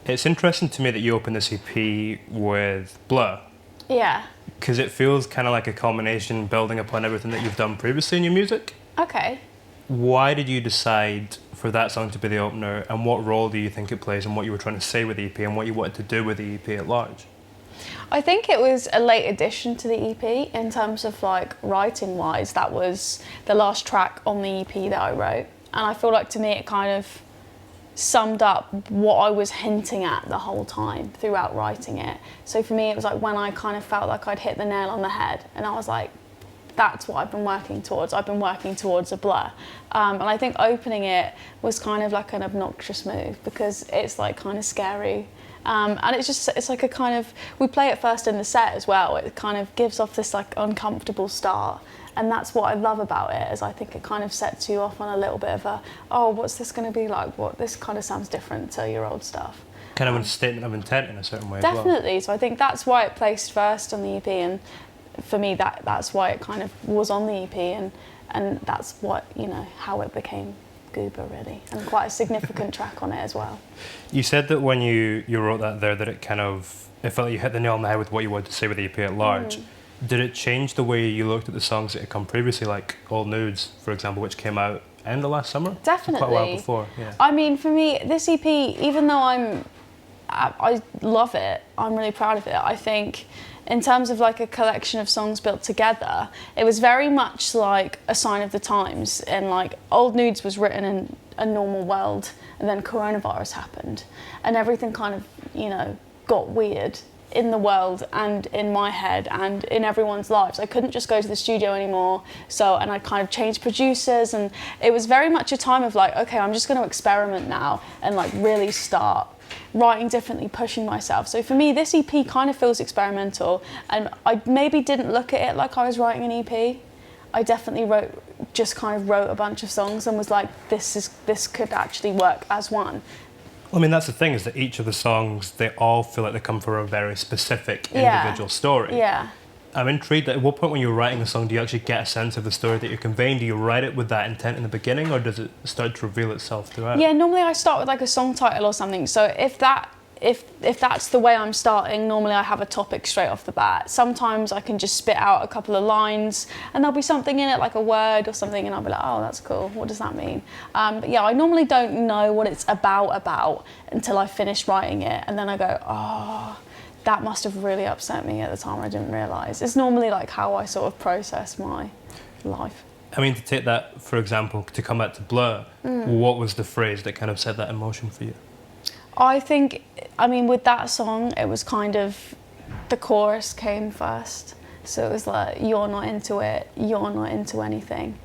It's interesting to me that you open this EP with Bleaugh, Yeah. because it feels kind of like a culmination building upon everything that you've done previously in your music. Okay. Why did you decide for that song to be the opener, and what role do you think it plays in what you were trying to say with the EP and what you wanted to do with the EP at large? I think it was a late addition to the EP in terms of like writing wise. That was the last track on the EP that I wrote, and I feel like to me it kind of summed up what I was hinting at the whole time throughout writing it. So for me it was like when I kind of felt like I'd hit the nail on the head, and I was like, that's what I've been working towards. I've been working towards a Bleaugh. And I think opening it was kind of like an obnoxious move because it's like kind of scary. And it's like a kind of, we play it first in the set as well. It kind of gives off this like uncomfortable start. And that's what I love about it, is I think it kind of sets you off on a little bit of a, oh, what's this going to be like? What, this kind of sounds different to your old stuff. Kind of a statement of intent in a certain way. Definitely. As well. So I think that's why it placed first on the EP, and for me that's why it kind of was on the EP, and that's what, you know, how it became Goober really, and quite a significant track on it as well. You said that when you wrote that there, that it felt like you hit the nail on the head with what you wanted to say with the EP at large. Did it change the way you looked at the songs that had come previously, like Old Nudes, for example, which came out end of last summer? Definitely. Quite a while before, yeah. I mean, for me, this EP, even though I love it, I'm really proud of it, I think in terms of like a collection of songs built together, it was very much like a sign of the times. And like Old Nudes was written in a normal world, and then coronavirus happened, and everything kind of, you know, got weird in the world and in my head and in everyone's lives. I couldn't just go to the studio anymore, and I kind of changed producers, and it was very much a time of like, okay, I'm just going to experiment now and like really start writing differently, pushing myself. So for me, this EP kind of feels experimental, and I maybe didn't look at it like I was writing an EP. I definitely wrote a bunch of songs and was like, this could actually work as one. I mean, that's the thing, is that each of the songs, they all feel like they come from a very specific individual story. Yeah. I'm intrigued, at what point when you're writing a song do you actually get a sense of the story that you're conveying? Do you write it with that intent in the beginning, or does it start to reveal itself throughout? Yeah, normally I start with like a song title or something. So if that's the way I'm starting, normally I have a topic straight off the bat. Sometimes I can just spit out a couple of lines and there'll be something in it, like a word or something, and I'll be like, oh, that's cool, what does that mean? But yeah, I normally don't know what it's about until I finish writing it, and then I go, oh, that must have really upset me at the time, I didn't realise. It's normally like how I sort of process my life. I mean, to take that, for example, to come back to Bleaugh, what was the phrase that kind of set that emotion for you? I think, I mean, with that song, it was kind of, the chorus came first. So it was like, you're not into it, you're not into anything.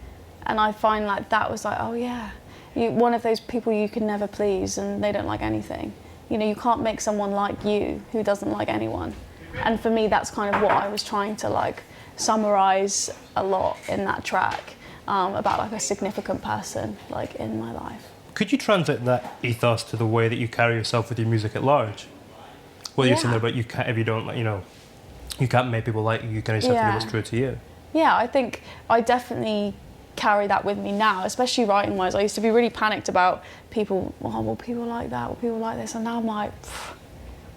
And I find like that was like, oh yeah, one of those people you can never please and they don't like anything. You know, you can't make someone like you who doesn't like anyone. And for me, that's kind of what I was trying to like summarize a lot in that track, about like a significant person like in my life. Could you translate that ethos to the way that you carry yourself with your music at large? What you're saying there about you can't, if you don't, like, you know, you can't make people like you, you kind of have to do what's true to you. Yeah, I think I definitely carry that with me now, especially writing wise. I used to be really panicked about people, oh, will people like that, will people like this, and now I'm like,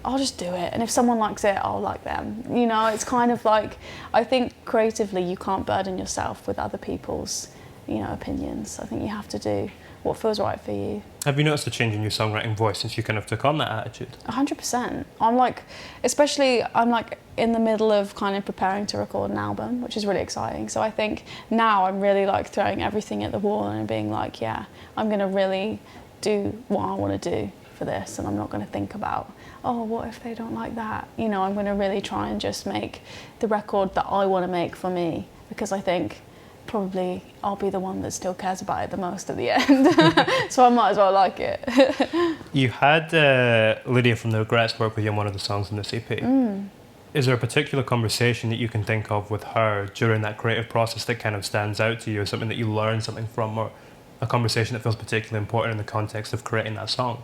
I'll just do it, and if someone likes it, I'll like them. You know, it's kind of like, I think creatively you can't burden yourself with other people's, you know, opinions. I think you have to do what feels right for you. Have you noticed a change in your songwriting voice since you kind of took on that attitude? 100%. I'm like, especially, I'm like in the middle of kind of preparing to record an album, which is really exciting. So I think now I'm really like throwing everything at the wall and being like, yeah, I'm gonna really do what I wanna do for this, and I'm not gonna think about, oh, what if they don't like that? You know, I'm gonna really try and just make the record that I wanna make for me, because I think probably I'll be the one that still cares about it the most at the end. So I might as well like it. You had Lydia from The Regrets work with you on one of the songs in this EP. Is there a particular conversation that you can think of with her during that creative process that kind of stands out to you, or something that you learned something from, or a conversation that feels particularly important in the context of creating that song?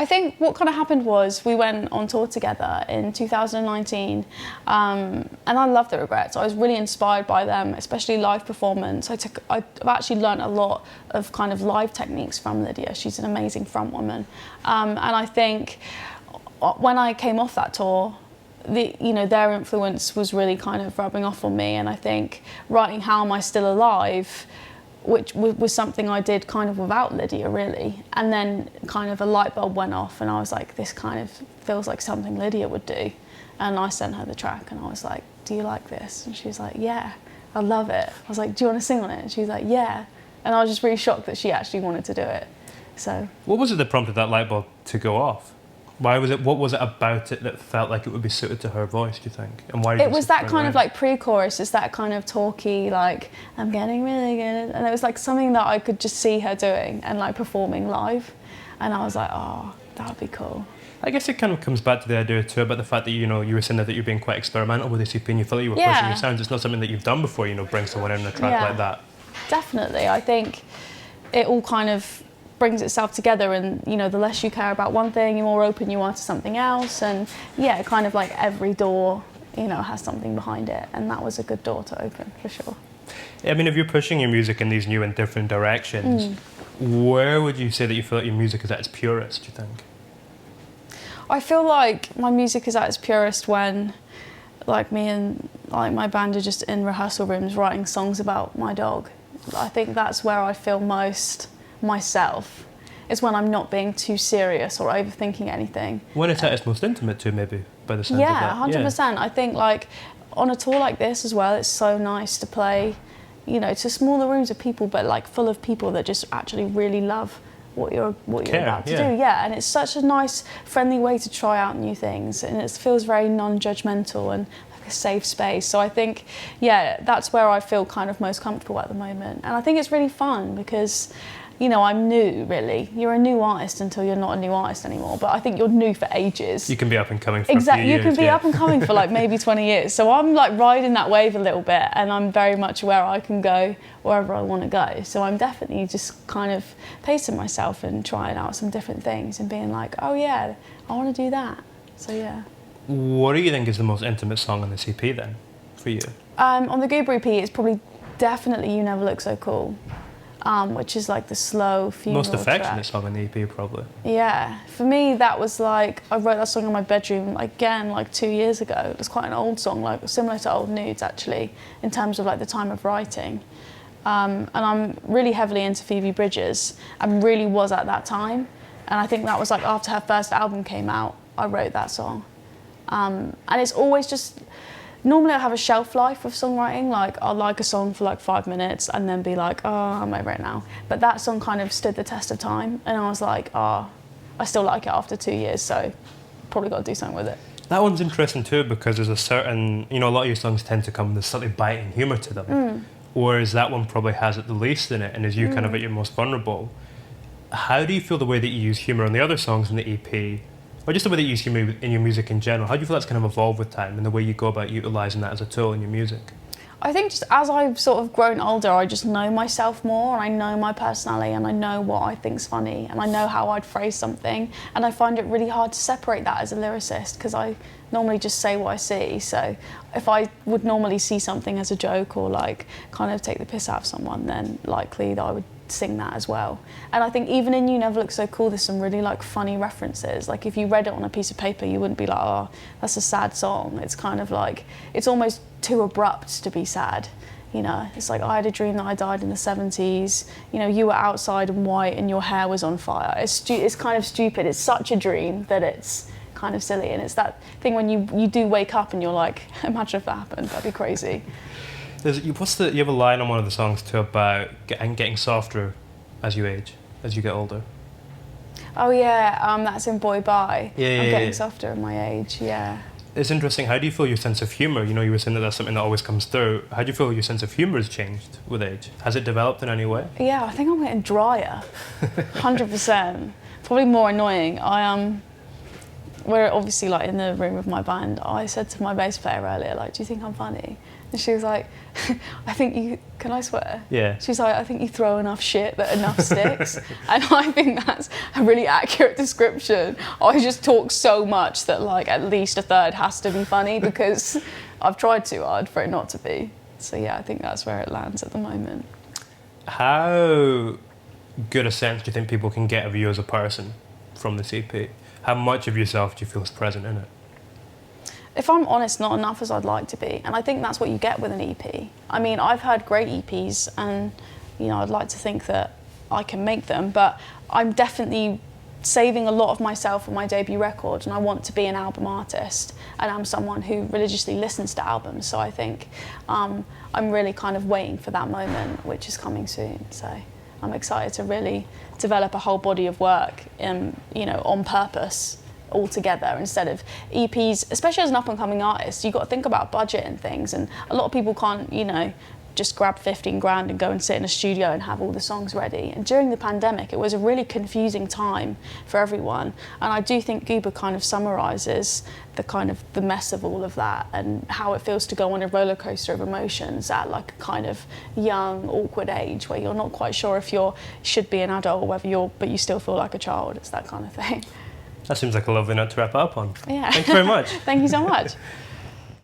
I think what kind of happened was we went on tour together in 2019, and I love The Regrets. I was really inspired by them, especially live performance. I've actually learned a lot of kind of live techniques from Lydia. She's an amazing front woman, and I think when I came off that tour, their influence was really kind of rubbing off on me, and I think writing How Am I Still Alive, which was something I did kind of without Lydia, really. And then kind of a light bulb went off and I was like, this kind of feels like something Lydia would do. And I sent her the track and I was like, do you like this? And she was like, yeah, I love it. I was like, do you want to sing on it? And she was like, yeah. And I was just really shocked that she actually wanted to do it. So. What was it that prompted that light bulb to go off? Why was it? What was it about it that felt like it would be suited to her voice, do you think? And why? It was that kind of like pre-chorus. It's that kind of talky, like, I'm getting really good. And it was like something that I could just see her doing and like performing live. And I was like, oh, that would be cool. I guess it kind of comes back to the idea too about the fact that, you were saying that you're being quite experimental with this EP and you feel like you were pushing your sounds. It's not something that you've done before, bring someone in a track like that. Definitely. I think it all kind of brings itself together, and the less you care about one thing, the more open you are to something else, and kind of like every door has something behind it, and that was a good door to open for sure. I mean, if you're pushing your music in these new and different directions, where would you say that you feel like your music is at its purest, do you think? I feel like my music is at its purest when like me and like my band are just in rehearsal rooms writing songs about my dog. I think that's where I feel most myself, is when I'm not being too serious or overthinking anything. When it's at its most intimate too, maybe, by the sounds of that. 100%. I think like on a tour like this as well, it's so nice to play, to smaller rooms of people, but like full of people that just actually really love what you're about to do. Yeah, and it's such a nice, friendly way to try out new things, and it feels very non-judgmental and like a safe space. So I think, that's where I feel kind of most comfortable at the moment. And I think it's really fun because I'm new, really. You're a new artist until you're not a new artist anymore. But I think you're new for ages. You can be up and coming for a few years. You can be up and coming for like maybe 20 years. So I'm like riding that wave a little bit, and I'm very much aware I can go wherever I want to go. So I'm definitely just kind of pacing myself and trying out some different things and being like, oh yeah, I want to do that. So yeah. What do you think is the most intimate song on this EP then, for you? On the Goober EP, it's probably definitely You Never Look So Cool. Which is like the slow funeral most affectionate track. song on the EP, probably. Yeah, for me that was like, I wrote that song in my bedroom again like 2 years ago. It was quite an old song, like similar to Old Nudes actually, in terms of like the time of writing. And I'm really heavily into Phoebe Bridgers, and really was at that time. And I think that was like after her first album came out, I wrote that song. And it's always just, normally I have a shelf life with songwriting, like I'll like a song for like 5 minutes and then be like, oh, I'm over it now. But that song kind of stood the test of time, and I was like, oh, I still like it after 2 years, so probably got to do something with it. That one's interesting too, because there's a certain, a lot of your songs tend to come with a slightly biting humour to them, whereas that one probably has it the least in it, and is you kind of at your most vulnerable. How do you feel the way that you use humour on the other songs in the EP, or just the way that you use humour in your music in general? How do you feel that's kind of evolved with time, and the way you go about utilising that as a tool in your music? I think just as I've sort of grown older, I just know myself more, and I know my personality, and I know what I think's funny, and I know how I'd phrase something, and I find it really hard to separate that as a lyricist, because I normally just say what I see. So if I would normally see something as a joke or like kind of take the piss out of someone, then likely that I would sing that as well. And I think even in You Never Look So Cool, there's some really like funny references. Like if you read it on a piece of paper, you wouldn't be like, oh, that's a sad song. It's kind of like, it's almost too abrupt to be sad. It's like, I had a dream that I died in the 70s. You were outside and white and your hair was on fire. It's kind of stupid. It's such a dream that it's kind of silly. And it's that thing when you do wake up and you're like, imagine if that happened, that'd be crazy. You have a line on one of the songs too about getting softer as you age, as you get older. Oh yeah, that's in Boy Bye. Yeah, I'm getting softer in my age, yeah. It's interesting. How do you feel your sense of humour? You were saying that that's something that always comes through. How do you feel your sense of humour has changed with age? Has it developed in any way? Yeah, I think I'm getting drier, 100%. Probably more annoying. we're obviously like in the room with my band. I said to my bass player earlier, like, do you think I'm funny? And she was like, I think you, can I swear? Yeah. She's like, I think you throw enough shit that enough sticks. And I think that's a really accurate description. I just talk so much that like at least a third has to be funny because I've tried too hard for it not to be. So yeah, I think that's where it lands at the moment. How good a sense do you think people can get of you as a person from this EP? How much of yourself do you feel is present in it? If I'm honest, not enough as I'd like to be. And I think that's what you get with an EP. I mean, I've heard great EPs and, you know, I'd like to think that I can make them, but I'm definitely saving a lot of myself for my debut record, and I want to be an album artist, and I'm someone who religiously listens to albums, so I think I'm really kind of waiting for that moment, which is coming soon. So I'm excited to really develop a whole body of work, you know, on purpose, all together, instead of EPs. Especially as an up-and-coming artist, you've got to think about budget and things, and a lot of people can't, you know, just grab 15 grand and go and sit in a studio and have all the songs ready. And during the pandemic, it was a really confusing time for everyone. And I do think Goober kind of summarises the mess of all of that and how it feels to go on a roller coaster of emotions at like a kind of young, awkward age where you're not quite sure if you should be an adult or whether but you still feel like a child. It's that kind of thing. That seems like a lovely note to wrap up on. Yeah. Thank you very much. Thank you so much.